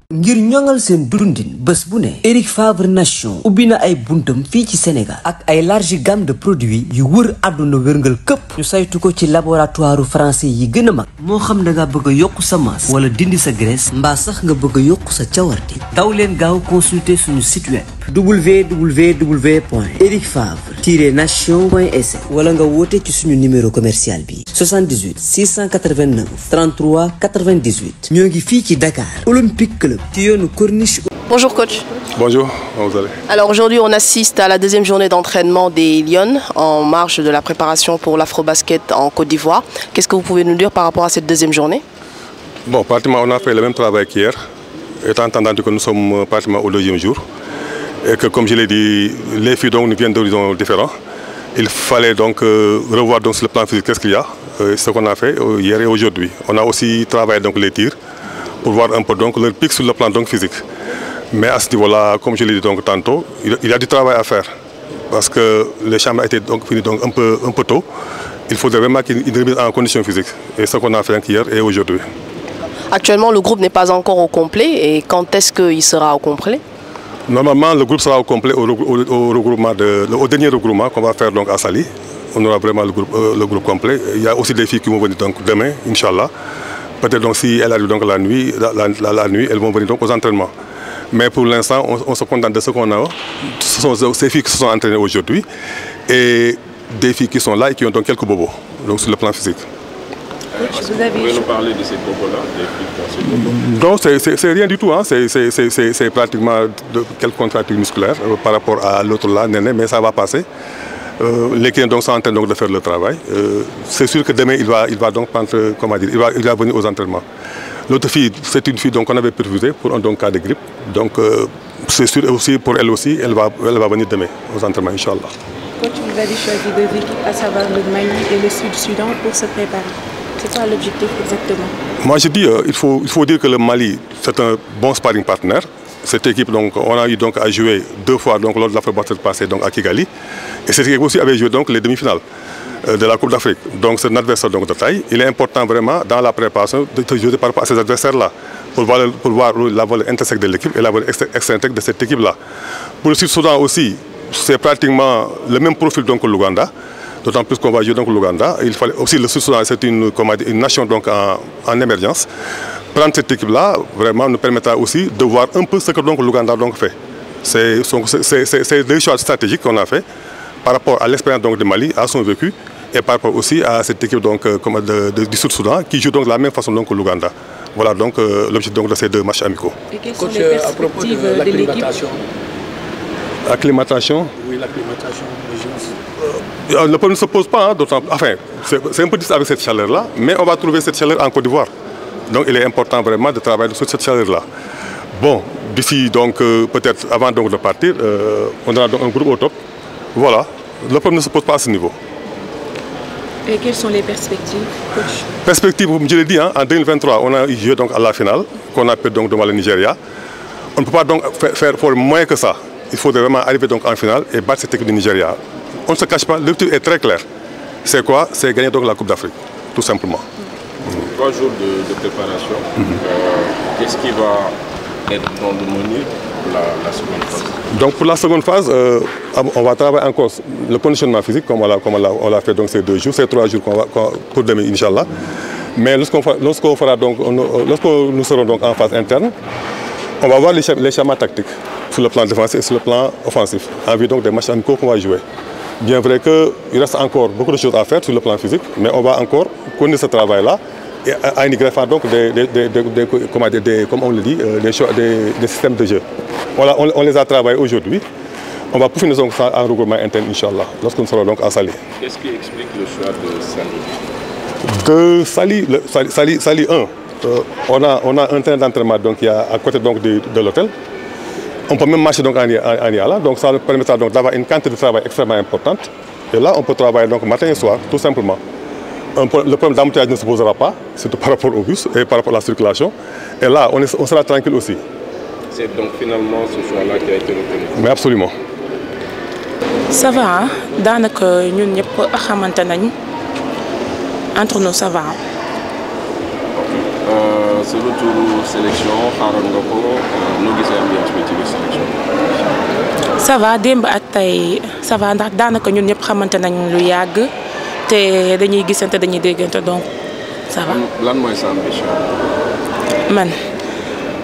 ngir ñongal seen dundin bés bu ne Eric Favre Nation ubbi na ay buntam fii ci Sénégal ak ay large gamme de produits yu wër àdduna wërngal këpp ñu saytu ko ci laboratoire français yi gën a mag moo xam da nga bëgg a yokk sa masse wala dindi sa graisse mbaa sax nga bëgg a yokk sa cawarte daw leen gaaw consulter suñu site web www.ericfavre-nation.sn wala nga woote ci suñu numéro commercial bi 78 689 33 98 ñoo ngi fii ci Dakar Olympique Club ci yoonu Corniche. Bonjour coach. Bonjour, comment vous allez? Alors aujourd'hui on assiste à la deuxième journée d'entraînement des Lions en marge de la préparation pour l'Afrobasket en Côte d'Ivoire. Qu'est-ce que vous pouvez nous dire par rapport à cette deuxième journée? Bon, pratiquement on a fait le même travail qu'hier, étant entendu que nous sommes pratiquement au deuxième jour. Et que comme je l'ai dit, les filles donc, nous viennent d'horizons différents. Il fallait donc revoir donc, sur le plan physique qu'est-ce qu'il y a, ce qu'on a fait hier et aujourd'hui. On a aussi travaillé donc, les tirs pour voir un peu donc, leur pic sur le plan donc, physique. Mais à ce niveau-là, comme je l'ai dit donc, tantôt, il y a du travail à faire. Parce que les chambres étaient donc finies donc, un peu tôt. Il faudrait vraiment qu'il y ait une remise en condition physique. Et ce qu'on a fait hier et aujourd'hui. Actuellement, le groupe n'est pas encore au complet. Et quand est-ce qu'il sera au complet? Normalement, le groupe sera au complet au dernier regroupement qu'on va faire donc à Saly. On aura vraiment le groupe complet. Il y a aussi des filles qui vont venir donc demain, Inch'Allah. Peut-être donc si elles arrivent donc la nuit, elles vont venir donc aux entraînements. Mais pour l'instant, on se contente de ce qu'on a. Ce sont ces filles qui se sont entraînées aujourd'hui et des filles qui sont là et qui ont donc quelques bobos, donc sur le plan physique. Vous pouvez nous parler de ces bobos-là? Non, c'est rien du tout. Hein. C'est pratiquement quelques contractures musculaires par rapport à l'autre là, Néné, mais ça va passer. Les clients donc sont en train donc de faire le travail. C'est sûr que demain, il va donc prendre, comment dire, il va venir aux entraînements. L'autre fille, c'est une fille qu'on avait perfusée pour un cas de grippe. Donc c'est sûr aussi pour elle aussi, elle va venir demain aux entraînements, Inch'Allah. Coach, vous avez choisi deux équipes, à savoir le Mali et le Sud-Soudan, pour se préparer. C'est quoi l'objectif exactement? Moi je dis, il faut dire que le Mali, c'est un bon sparring partenaire. Cette équipe, donc, on a eu donc à jouer 2 fois donc, lors de l'Afrobasket passée donc, à Kigali. Et cette équipe aussi avait joué donc, les demi-finales de la Coupe d'Afrique. Donc c'est un adversaire donc, de taille. Il est important vraiment dans la préparation de jouer par rapport à ces adversaires-là pour voir la volée intersecte de l'équipe et la volée extrinsèque de cette équipe-là. Pour le Sud-Soudan aussi, c'est pratiquement le même profil donc, que l'Ouganda. D'autant plus qu'on va jouer donc l'Ouganda. Il fallait aussi le Sud-Soudan, c'est une nation donc en émergence. Prendre cette équipe-là, vraiment, nous permettra aussi de voir un peu ce que l'Ouganda fait. C'est des choix stratégiques qu'on a fait par rapport à l'expérience de Mali, à son vécu, et par rapport aussi à cette équipe donc, du Sud-Soudan qui joue donc de la même façon que l'Ouganda. Voilà donc l'objectif de ces 2 matchs amicaux. Et quelles sont les perspectives de l'équipe? Acclimatation. Oui, l'acclimatation. Le problème ne se pose pas, hein, enfin, c'est un peu difficile avec cette chaleur-là, mais on va trouver cette chaleur en Côte d'Ivoire. Donc il est important vraiment de travailler sur cette chaleur-là. Bon, d'ici donc peut-être avant donc, de partir, on aura donc un groupe au top. Voilà, le problème ne se pose pas à ce niveau. Et quelles sont les perspectives, coach? Perspectives, je l'ai dit, hein, en 2023, on a joué donc à la finale, qu'on appelle donc devant le Nigeria. On ne peut pas donc faire moins que ça. Il faut vraiment arriver donc en finale et battre cette équipe du Nigeria. On ne se cache pas, l'objectif est très clair. C'est quoi? C'est gagner donc la Coupe d'Afrique, tout simplement. 3 jours de préparation. Qu'est-ce qui va être dans le menu pour la seconde phase? Donc pour la seconde phase, on va travailler encore le conditionnement physique, comme on l'a fait donc ces 2 jours, ces 3 jours pour demain, Inch'Allah. Mais lorsqu'on fera donc, lorsque nous serons donc en phase interne, on va voir les schémas tactiques sur le plan défensif et sur le plan offensif, en vue donc des matchs amicaux qu'on va jouer. Bien vrai qu'il reste encore beaucoup de choses à faire sur le plan physique, mais on va encore connaître ce travail-là et à intégrer donc comme on le dit, des systèmes de jeu. Voilà, on les a travaillés aujourd'hui. On va finir donc ça en regroupement interne, Inch'Allah, lorsque nous serons donc à Saly. Qu'est-ce qui explique le choix de Saly? De Saly 1. On a un terrain d'entraînement à côté donc, de l'hôtel. On peut même marcher donc en Yala, donc ça nous permettra d'avoir une quantité de travail extrêmement importante. Et là, on peut travailler donc matin et soir, tout simplement. Le problème d'embouteillage ne se posera pas, surtout par rapport au bus et par rapport à la circulation. Et là, on sera tranquille aussi. C'est donc finalement ce choix-là qui a été retenu? Mais absolument. Ça va, donc nous sommes entre nous, ça va. ce retour sélection xaaroon nga ko noo gisee ambiance bi ci biir sélection. ça va démb ak tey ça va ndax daanaka ñun ñëpp xamante nañ lu yàgg te dañuy gisante dañuy déggante donc ça va. lan mooy sa ambition. man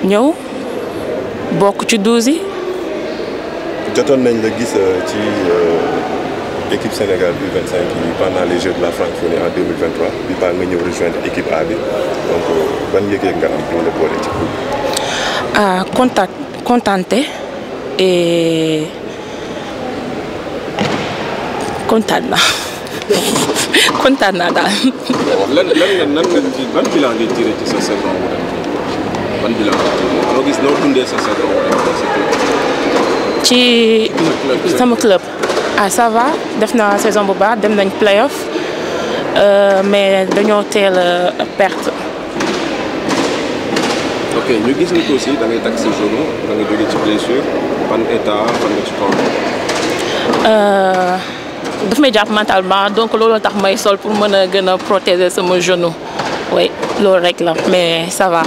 ñëw bokk ci 12 yi. jotoon nañ la gis ci équipe Sénégal U25 yi pendant les Jeux de la Francophonie en 2023 bi ba nga ñëw rejoindre équipe A bi donc ban yëg-yëg nga am pour la boole ci coupe. Contenté et kontaan naa daal. ban bilan ngay tiré ci sa saison bu ren ban bilan noo gis noo dundee sa saison bu ren ci sama club. Ça va def na saison bu baax dem nañ play-off mais dañoo teel a perte. ok ñu gis ni aussi da ngay takk sa genou da nga jóge ci blessure ban état fan nga ci toll. daf may jàpp mentalement donc loolu tax may sol pour mën a gën a protéger sama genou oui loolu rek la mais ça va.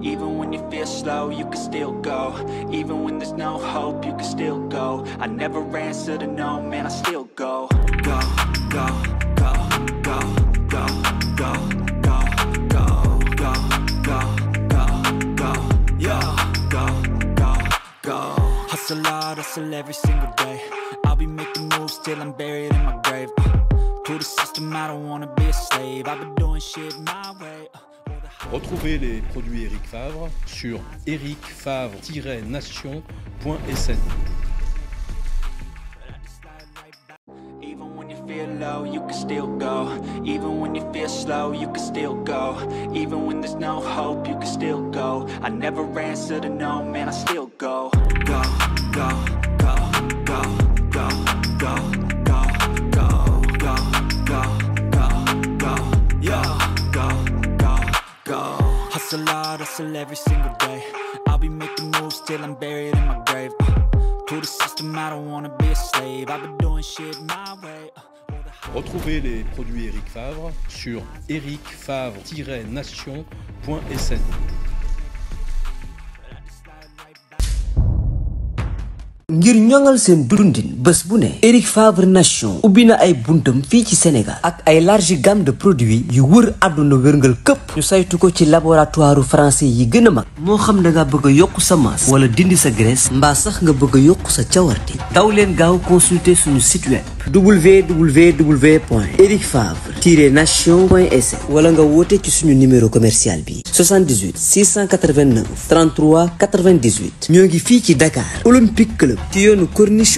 Even when you feel slow, you can still go. Even when there's no hope, you can still go. I never answer to no, man, I still go. Go, go, go, go, go, go, go, go, go, go, go, go, yeah, go, go, go. Hustle hard, hustle every single day. I'll be making moves till I'm buried in my grave. To the system, I don't wanna be a slave. I've been doing shit my way. Retrouvez les produits Eric Favre sur ericfavre-nation.sn. Even when you feel low, you can still go. Even when you feel slow, you can still go. Even when there's no hope, you can still go. I never answer to no, man, I still go. Go, go, go, go, go, go, go, go, go, go, go, go, yeah, go, go, go. Hustle hard, hustle every single day. I'll be making moves till I'm buried in my grave. To the system, I don't wanna be a slave. I've been doing shit my way. Retrouvez les produits Eric Favre sur ericfavre-nation.sn. ngir ñoŋal seen dundin bés bu ne Eric Favre Nation ubbi na ay buntam fii ci Sénégal ak ay large gamme de produits yu wër àdduna wërngal këpp ñu saytu ko ci laboratoire français yi gën a mag moo xam da nga bëgg a yokk sa masse wala dindi sa graisse mbaa sax nga bëgg a yokk sa cawarte daw leen gaaw consulter suñu site web www.ericfavre-nation.sn wala nga woote ci suñu numéro commercial bi 78 689 33 98 ñoo ngi fii ci Dakar Olympique Club ci yoonu Corniche